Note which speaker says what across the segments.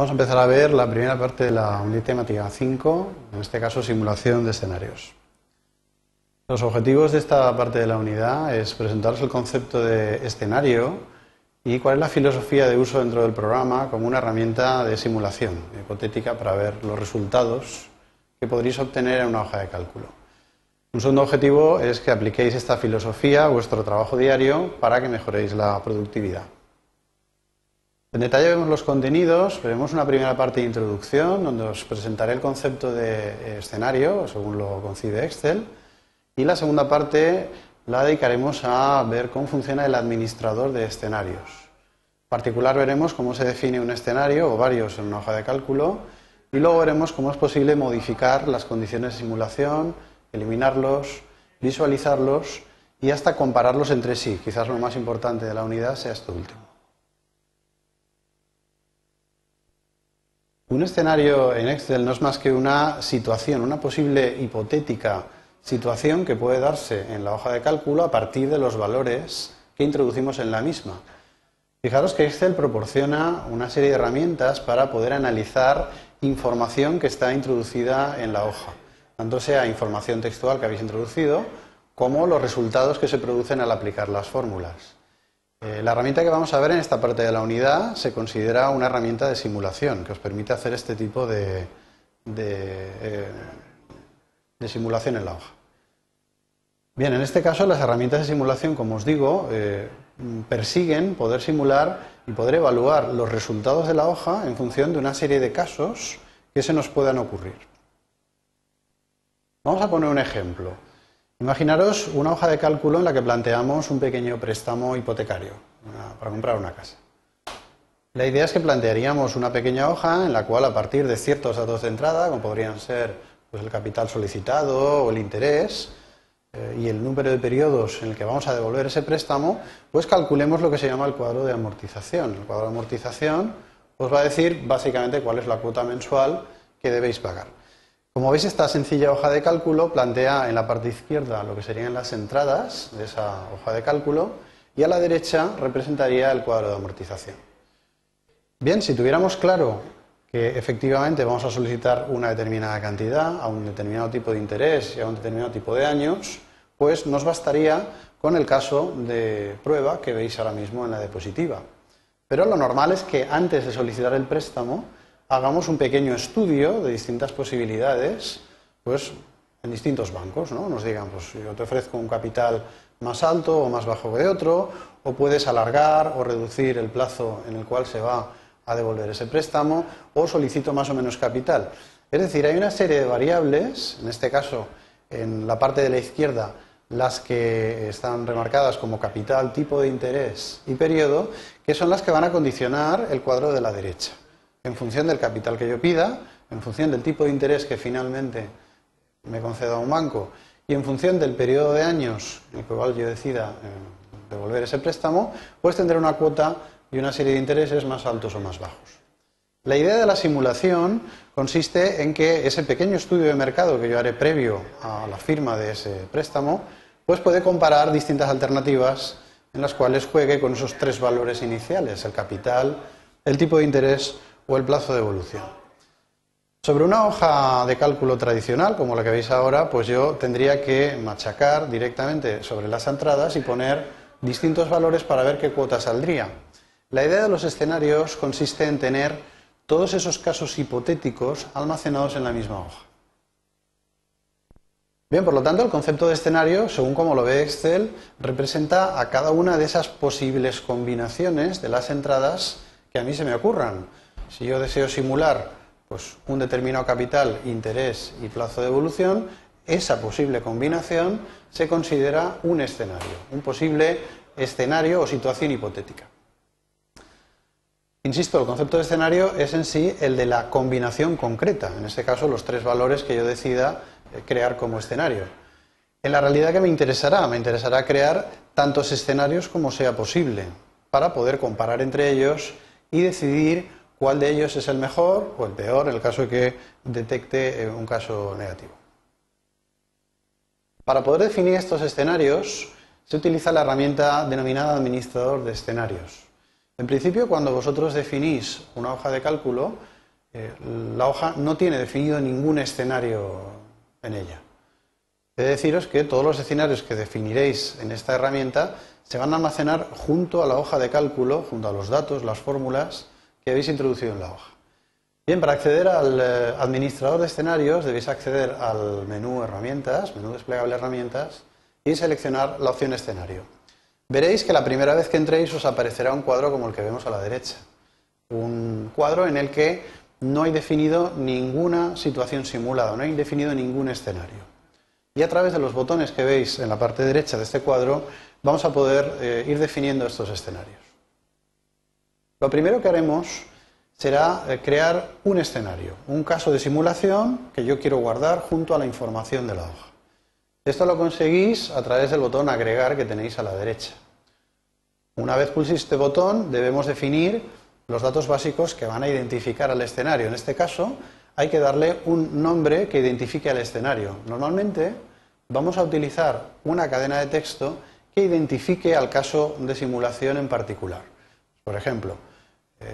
Speaker 1: Vamos a empezar a ver la primera parte de la unidad temática 5, en este caso simulación de escenarios. Los objetivos de esta parte de la unidad es presentaros el concepto de escenario y cuál es la filosofía de uso dentro del programa como una herramienta de simulación hipotética para ver los resultados que podréis obtener en una hoja de cálculo. Un segundo objetivo es que apliquéis esta filosofía a vuestro trabajo diario para que mejoréis la productividad. En detalle vemos los contenidos, veremos una primera parte de introducción donde os presentaré el concepto de escenario según lo concibe Excel y la segunda parte la dedicaremos a ver cómo funciona el administrador de escenarios. En particular veremos cómo se define un escenario o varios en una hoja de cálculo y luego veremos cómo es posible modificar las condiciones de simulación, eliminarlos, visualizarlos y hasta compararlos entre sí. Quizás lo más importante de la unidad sea esto último. Un escenario en Excel no es más que una situación, una posible hipotética situación que puede darse en la hoja de cálculo a partir de los valores que introducimos en la misma. Fijaros que Excel proporciona una serie de herramientas para poder analizar información que está introducida en la hoja, tanto sea información textual que habéis introducido, como los resultados que se producen al aplicar las fórmulas. La herramienta que vamos a ver en esta parte de la unidad se considera una herramienta de simulación que os permite hacer este tipo de simulación en la hoja. Bien, en este caso las herramientas de simulación, como os digo, persiguen poder simular y poder evaluar los resultados de la hoja en función de una serie de casos que se nos puedan ocurrir. Vamos a poner un ejemplo. Imaginaros una hoja de cálculo en la que planteamos un pequeño préstamo hipotecario para comprar una casa. La idea es que plantearíamos una pequeña hoja en la cual a partir de ciertos datos de entrada, como podrían ser pues, el capital solicitado o el interés y el número de periodos en el que vamos a devolver ese préstamo, pues calculemos lo que se llama el cuadro de amortización. El cuadro de amortización os va a decir básicamente cuál es la cuota mensual que debéis pagar. Como veis, esta sencilla hoja de cálculo plantea en la parte izquierda lo que serían las entradas de esa hoja de cálculo y a la derecha representaría el cuadro de amortización. Bien, si tuviéramos claro que efectivamente vamos a solicitar una determinada cantidad a un determinado tipo de interés y a un determinado tipo de años, pues nos bastaría con el caso de prueba que veis ahora mismo en la diapositiva. Pero lo normal es que antes de solicitar el préstamo hagamos un pequeño estudio de distintas posibilidades, pues en distintos bancos, ¿no? Nos digan, pues yo te ofrezco un capital más alto o más bajo que otro, o puedes alargar o reducir el plazo en el cual se va a devolver ese préstamo, o solicito más o menos capital. Es decir, hay una serie de variables, en este caso en la parte de la izquierda, las que están remarcadas como capital, tipo de interés y periodo, que son las que van a condicionar el cuadro de la derecha. En función del capital que yo pida, en función del tipo de interés que finalmente me conceda un banco y en función del periodo de años en el cual yo decida devolver ese préstamo, pues tendré una cuota y una serie de intereses más altos o más bajos. La idea de la simulación consiste en que ese pequeño estudio de mercado que yo haré previo a la firma de ese préstamo, pues puede comparar distintas alternativas en las cuales juegue con esos tres valores iniciales, el capital, el tipo de interés o el plazo de evolución. Sobre una hoja de cálculo tradicional, como la que veis ahora, pues yo tendría que machacar directamente sobre las entradas y poner distintos valores para ver qué cuota saldría. La idea de los escenarios consiste en tener todos esos casos hipotéticos almacenados en la misma hoja. Bien, por lo tanto, el concepto de escenario, según como lo ve Excel, representa a cada una de esas posibles combinaciones de las entradas que a mí se me ocurran. Si yo deseo simular pues, un determinado capital, interés y plazo de evolución, esa posible combinación se considera un escenario, un posible escenario o situación hipotética. Insisto, el concepto de escenario es en sí el de la combinación concreta, en este caso los tres valores que yo decida crear como escenario. En la realidad, ¿qué me interesará? Me interesará crear tantos escenarios como sea posible, para poder comparar entre ellos y decidir cuál de ellos es el mejor o el peor en el caso de que detecte un caso negativo. Para poder definir estos escenarios se utiliza la herramienta denominada administrador de escenarios. En principio, cuando vosotros definís una hoja de cálculo, la hoja no tiene definido ningún escenario en ella. He de deciros que todos los escenarios que definiréis en esta herramienta se van a almacenar junto a la hoja de cálculo, junto a los datos, las fórmulas que habéis introducido en la hoja. Bien, para acceder al administrador de escenarios debéis acceder al menú Herramientas, menú desplegable Herramientas, y seleccionar la opción Escenario. Veréis que la primera vez que entréis os aparecerá un cuadro como el que vemos a la derecha. Un cuadro en el que no hay definido ninguna situación simulada, no hay definido ningún escenario. Y a través de los botones que veis en la parte derecha de este cuadro vamos a poder ir definiendo estos escenarios. Lo primero que haremos será crear un escenario, un caso de simulación que yo quiero guardar junto a la información de la hoja. Esto lo conseguís a través del botón Agregar que tenéis a la derecha. Una vez pulséis este botón debemos definir los datos básicos que van a identificar al escenario. En este caso hay que darle un nombre que identifique al escenario. Normalmente vamos a utilizar una cadena de texto que identifique al caso de simulación en particular. Por ejemplo,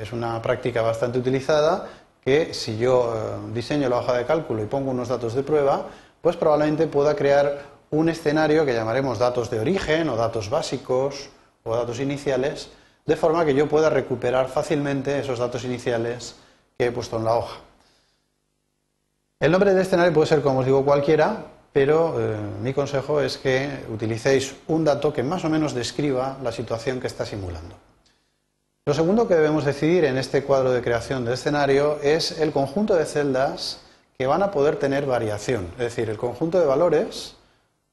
Speaker 1: es una práctica bastante utilizada que si yo diseño la hoja de cálculo y pongo unos datos de prueba, pues probablemente pueda crear un escenario que llamaremos datos de origen o datos básicos o datos iniciales, de forma que yo pueda recuperar fácilmente esos datos iniciales que he puesto en la hoja. El nombre del escenario puede ser, como os digo, cualquiera, pero mi consejo es que utilicéis un dato que más o menos describa la situación que está simulando. Lo segundo que debemos decidir en este cuadro de creación de escenario es el conjunto de celdas que van a poder tener variación, es decir, el conjunto de valores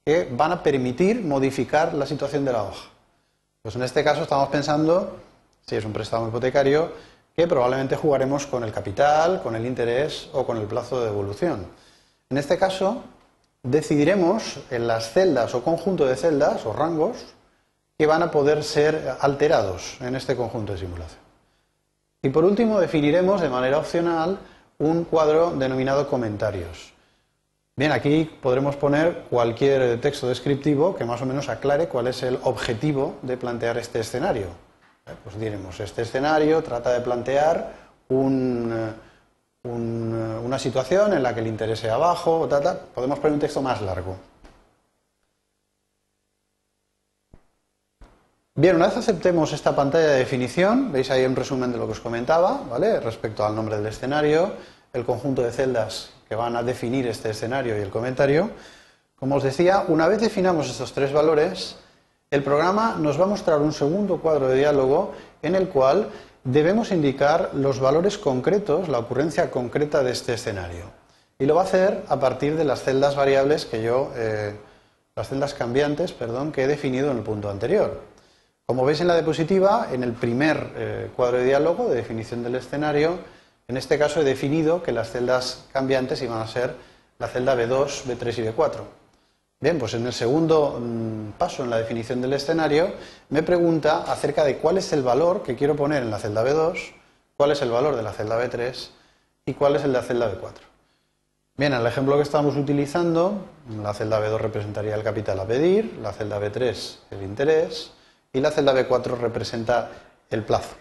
Speaker 1: que van a permitir modificar la situación de la hoja. Pues en este caso estamos pensando, si es un préstamo hipotecario, que probablemente jugaremos con el capital, con el interés o con el plazo de devolución. En este caso, decidiremos en las celdas o conjunto de celdas o rangos que van a poder ser alterados en este conjunto de simulación. Y por último, definiremos de manera opcional un cuadro denominado comentarios. Bien, aquí podremos poner cualquier texto descriptivo que más o menos aclare cuál es el objetivo de plantear este escenario. Pues diremos, este escenario trata de plantear una situación en la que el interés sea bajo, podemos poner un texto más largo. Bien, una vez aceptemos esta pantalla de definición, veis ahí un resumen de lo que os comentaba, ¿vale? Respecto al nombre del escenario, el conjunto de celdas que van a definir este escenario y el comentario. Como os decía, una vez definamos estos tres valores, el programa nos va a mostrar un segundo cuadro de diálogo en el cual debemos indicar los valores concretos, la ocurrencia concreta de este escenario. Y lo va a hacer a partir de las celdas variables las celdas cambiantes, que he definido en el punto anterior. Como veis en la diapositiva, en el primer cuadro de diálogo de definición del escenario, en este caso he definido que las celdas cambiantes iban a ser la celda B2, B3 y B4. Bien, pues en el segundo paso en la definición del escenario me pregunta acerca de cuál es el valor que quiero poner en la celda B2, cuál es el valor de la celda B3 y cuál es el de la celda B4. Bien, en el ejemplo que estamos utilizando, la celda B2 representaría el capital a pedir, la celda B3 el interés y la celda B4 representa el plazo.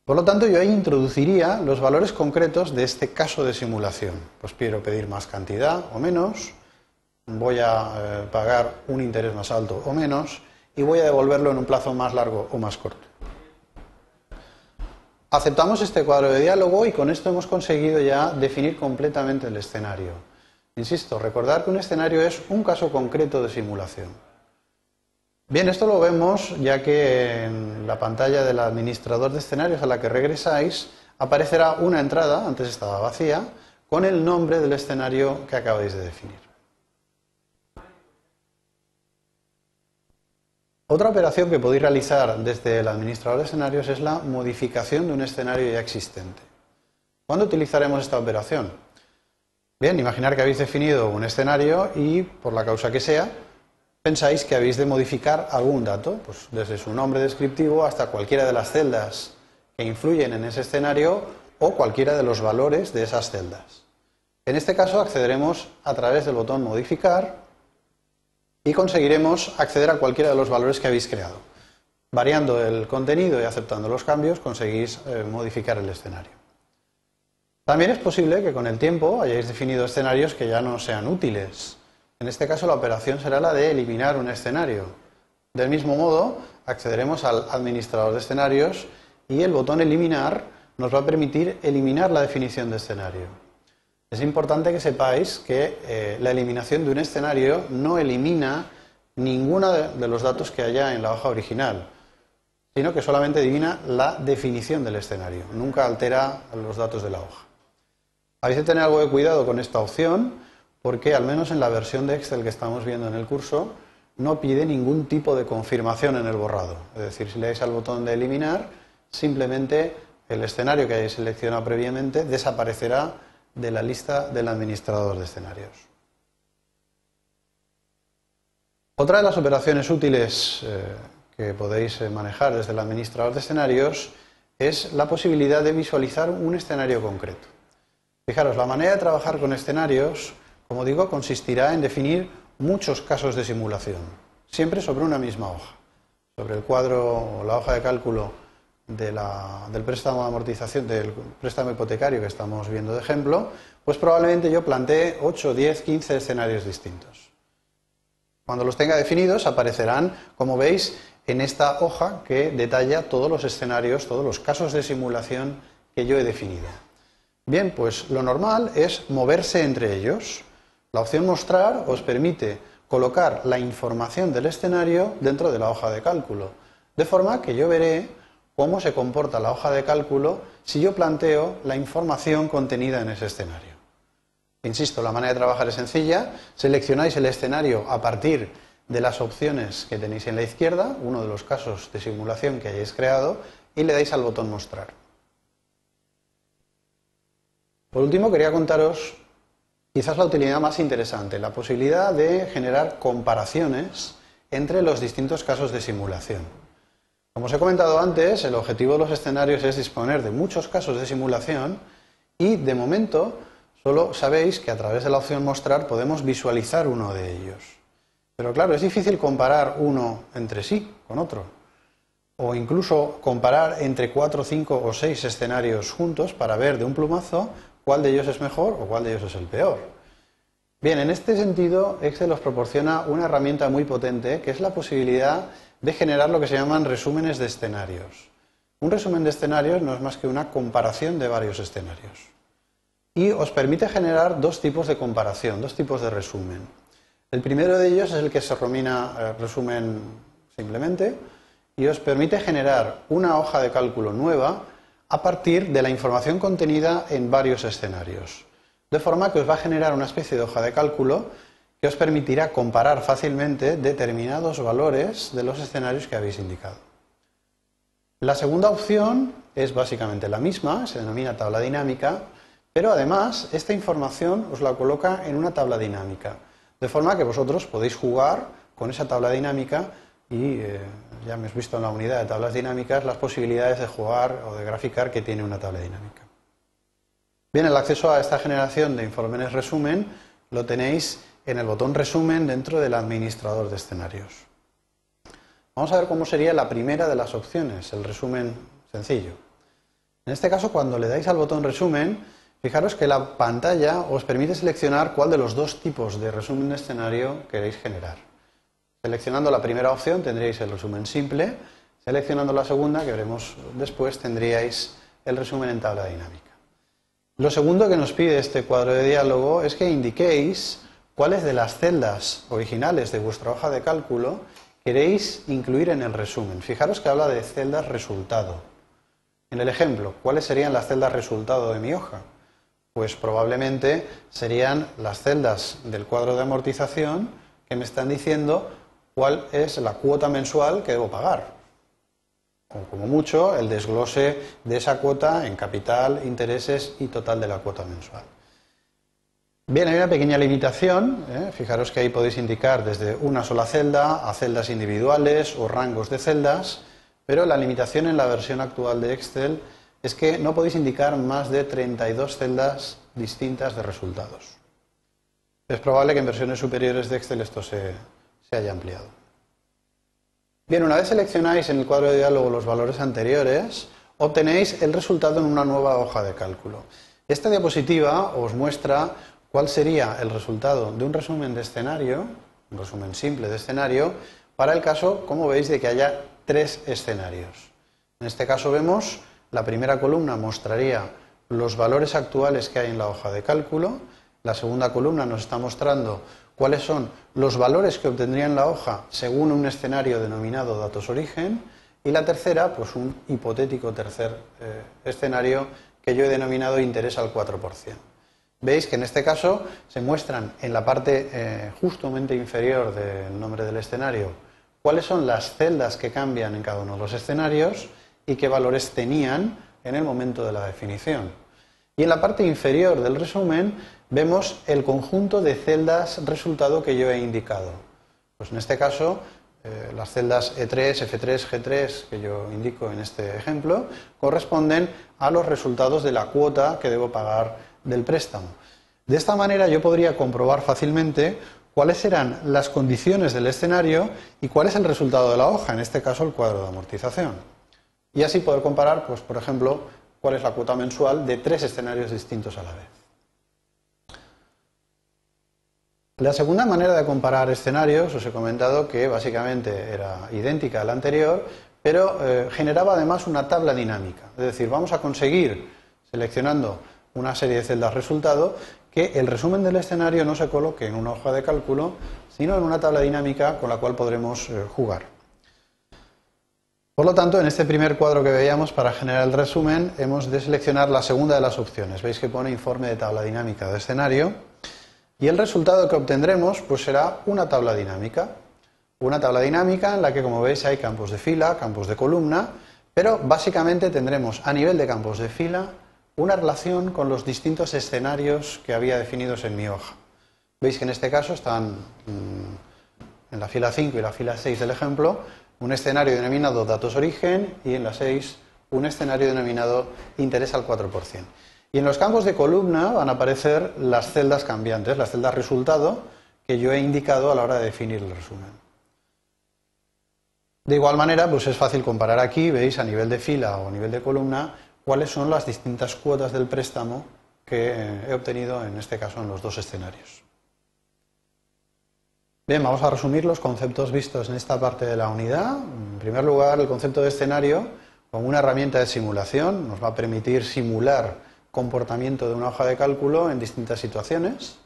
Speaker 1: Por lo tanto, yo ahí introduciría los valores concretos de este caso de simulación. Pues quiero pedir más cantidad o menos, voy a pagar un interés más alto o menos y voy a devolverlo en un plazo más largo o más corto. Aceptamos este cuadro de diálogo y con esto hemos conseguido ya definir completamente el escenario. Insisto, recordar que un escenario es un caso concreto de simulación. Bien, esto lo vemos ya que en la pantalla del administrador de escenarios a la que regresáis aparecerá una entrada, antes estaba vacía, con el nombre del escenario que acabáis de definir. Otra operación que podéis realizar desde el administrador de escenarios es la modificación de un escenario ya existente. ¿Cuándo utilizaremos esta operación? Bien, imaginar que habéis definido un escenario y, por la causa que sea, pensáis que habéis de modificar algún dato, pues desde su nombre descriptivo hasta cualquiera de las celdas que influyen en ese escenario o cualquiera de los valores de esas celdas. En este caso accederemos a través del botón modificar y conseguiremos acceder a cualquiera de los valores que habéis creado. Variando el contenido y aceptando los cambios conseguís modificar el escenario. También es posible que con el tiempo hayáis definido escenarios que ya no sean útiles. En este caso la operación será la de eliminar un escenario. Del mismo modo, accederemos al administrador de escenarios y el botón eliminar nos va a permitir eliminar la definición de escenario. Es importante que sepáis que la eliminación de un escenario no elimina ninguno de los datos que haya en la hoja original, sino que solamente elimina la definición del escenario, nunca altera los datos de la hoja. Habéis de tener algo de cuidado con esta opción, porque al menos en la versión de Excel que estamos viendo en el curso, no pide ningún tipo de confirmación en el borrado. Es decir, si le dais al botón de eliminar, simplemente el escenario que hayáis seleccionado previamente desaparecerá de la lista del administrador de escenarios. Otra de las operaciones útiles que podéis manejar desde el administrador de escenarios es la posibilidad de visualizar un escenario concreto. Fijaros, la manera de trabajar con escenarios, como digo, consistirá en definir muchos casos de simulación, siempre sobre una misma hoja. Sobre el cuadro o la hoja de cálculo del préstamo de amortización, del préstamo hipotecario que estamos viendo de ejemplo, pues probablemente yo plantee 8, 10, 15 escenarios distintos. Cuando los tenga definidos aparecerán, como veis, en esta hoja que detalla todos los escenarios, todos los casos de simulación que yo he definido. Bien, pues lo normal es moverse entre ellos. La opción mostrar os permite colocar la información del escenario dentro de la hoja de cálculo, de forma que yo veré cómo se comporta la hoja de cálculo si yo planteo la información contenida en ese escenario. Insisto, la manera de trabajar es sencilla. Seleccionáis el escenario a partir de las opciones que tenéis en la izquierda, uno de los casos de simulación que hayáis creado, y le dais al botón mostrar. Por último, quería contaros quizás la utilidad más interesante, la posibilidad de generar comparaciones entre los distintos casos de simulación. Como os he comentado antes, el objetivo de los escenarios es disponer de muchos casos de simulación y, de momento, solo sabéis que a través de la opción mostrar podemos visualizar uno de ellos. Pero claro, es difícil comparar uno entre sí con otro, o incluso comparar entre 4, 5 o 6 escenarios juntos para ver de un plumazo cuál de ellos es mejor o cuál de ellos es el peor. Bien, en este sentido, Excel os proporciona una herramienta muy potente, que es la posibilidad de generar lo que se llaman resúmenes de escenarios. Un resumen de escenarios no es más que una comparación de varios escenarios. Y os permite generar dos tipos de comparación, dos tipos de resumen. El primero de ellos es el que se denomina resumen simplemente, y os permite generar una hoja de cálculo nueva a partir de la información contenida en varios escenarios. De forma que os va a generar una especie de hoja de cálculo que os permitirá comparar fácilmente determinados valores de los escenarios que habéis indicado. La segunda opción es básicamente la misma, se denomina tabla dinámica, pero además esta información os la coloca en una tabla dinámica, de forma que vosotros podéis jugar con esa tabla dinámica y ya hemos visto en la unidad de tablas dinámicas las posibilidades de jugar o de graficar que tiene una tabla dinámica. Bien, el acceso a esta generación de informes resumen lo tenéis en el botón resumen dentro del administrador de escenarios. Vamos a ver cómo sería la primera de las opciones, el resumen sencillo. En este caso, cuando le dais al botón resumen, fijaros que la pantalla os permite seleccionar cuál de los dos tipos de resumen de escenario queréis generar. Seleccionando la primera opción tendríais el resumen simple, seleccionando la segunda, que veremos después, tendríais el resumen en tabla dinámica. Lo segundo que nos pide este cuadro de diálogo es que indiquéis cuáles de las celdas originales de vuestra hoja de cálculo queréis incluir en el resumen. Fijaros que habla de celdas resultado. En el ejemplo, ¿cuáles serían las celdas resultado de mi hoja? Pues probablemente serían las celdas del cuadro de amortización que me están diciendo cuál es la cuota mensual que debo pagar. O como mucho, el desglose de esa cuota en capital, intereses y total de la cuota mensual. Bien, hay una pequeña limitación, fijaros que ahí podéis indicar desde una sola celda a celdas individuales o rangos de celdas, pero la limitación en la versión actual de Excel es que no podéis indicar más de 32 celdas distintas de resultados. Es probable que en versiones superiores de Excel esto se haya ampliado. Bien, una vez seleccionáis en el cuadro de diálogo los valores anteriores, obtenéis el resultado en una nueva hoja de cálculo. Esta diapositiva os muestra cuál sería el resultado de un resumen de escenario, un resumen simple de escenario, para el caso, como veis, de que haya 3 escenarios. En este caso vemos, la primera columna mostraría los valores actuales que hay en la hoja de cálculo, la segunda columna nos está mostrando cuáles son los valores que obtendría en la hoja según un escenario denominado datos origen, y la tercera, pues un hipotético tercer escenario que yo he denominado interés al 4%. Veis que en este caso se muestran en la parte justamente inferior del nombre del escenario cuáles son las celdas que cambian en cada uno de los escenarios y qué valores tenían en el momento de la definición. Y en la parte inferior del resumen vemos el conjunto de celdas resultado que yo he indicado. Pues en este caso, las celdas E3, F3, G3 que yo indico en este ejemplo corresponden a los resultados de la cuota que debo pagar del préstamo. De esta manera yo podría comprobar fácilmente cuáles serán las condiciones del escenario y cuál es el resultado de la hoja, en este caso el cuadro de amortización. Y así poder comparar, pues, por ejemplo, cuál es la cuota mensual de 3 escenarios distintos a la vez. La segunda manera de comparar escenarios, os he comentado que básicamente era idéntica a la anterior, pero generaba además una tabla dinámica. Es decir, vamos a conseguir, seleccionando una serie de celdas resultado, que el resumen del escenario no se coloque en una hoja de cálculo, sino en una tabla dinámica con la cual podremos jugar. Por lo tanto, en este primer cuadro que veíamos, para generar el resumen, hemos de seleccionar la segunda de las opciones. Veis que pone informe de tabla dinámica de escenario, y el resultado que obtendremos pues será una tabla dinámica. Una tabla dinámica en la que, como veis, hay campos de fila, campos de columna, pero básicamente tendremos a nivel de campos de fila una relación con los distintos escenarios que había definidos en mi hoja. Veis que en este caso están en la fila 5 y la fila 6 del ejemplo un escenario denominado datos origen y en la 6 un escenario denominado interés al 4%. Y en los campos de columna van a aparecer las celdas cambiantes, las celdas resultado que yo he indicado a la hora de definir el resumen. De igual manera, pues es fácil comparar aquí, veis a nivel de fila o a nivel de columna, cuáles son las distintas cuotas del préstamo que he obtenido en este caso en los 2 escenarios. Bien, vamos a resumir los conceptos vistos en esta parte de la unidad. En primer lugar, el concepto de escenario como una herramienta de simulación nos va a permitir simular comportamiento de una hoja de cálculo en distintas situaciones.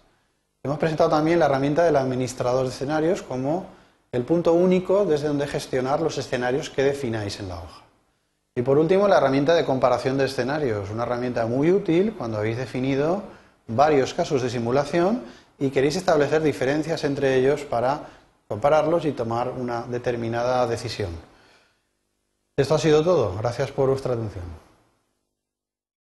Speaker 1: Hemos presentado también la herramienta del administrador de escenarios como el punto único desde donde gestionar los escenarios que defináis en la hoja. Y por último, la herramienta de comparación de escenarios, una herramienta muy útil cuando habéis definido varios casos de simulación y queréis establecer diferencias entre ellos para compararlos y tomar una determinada decisión. Esto ha sido todo. Gracias por vuestra atención.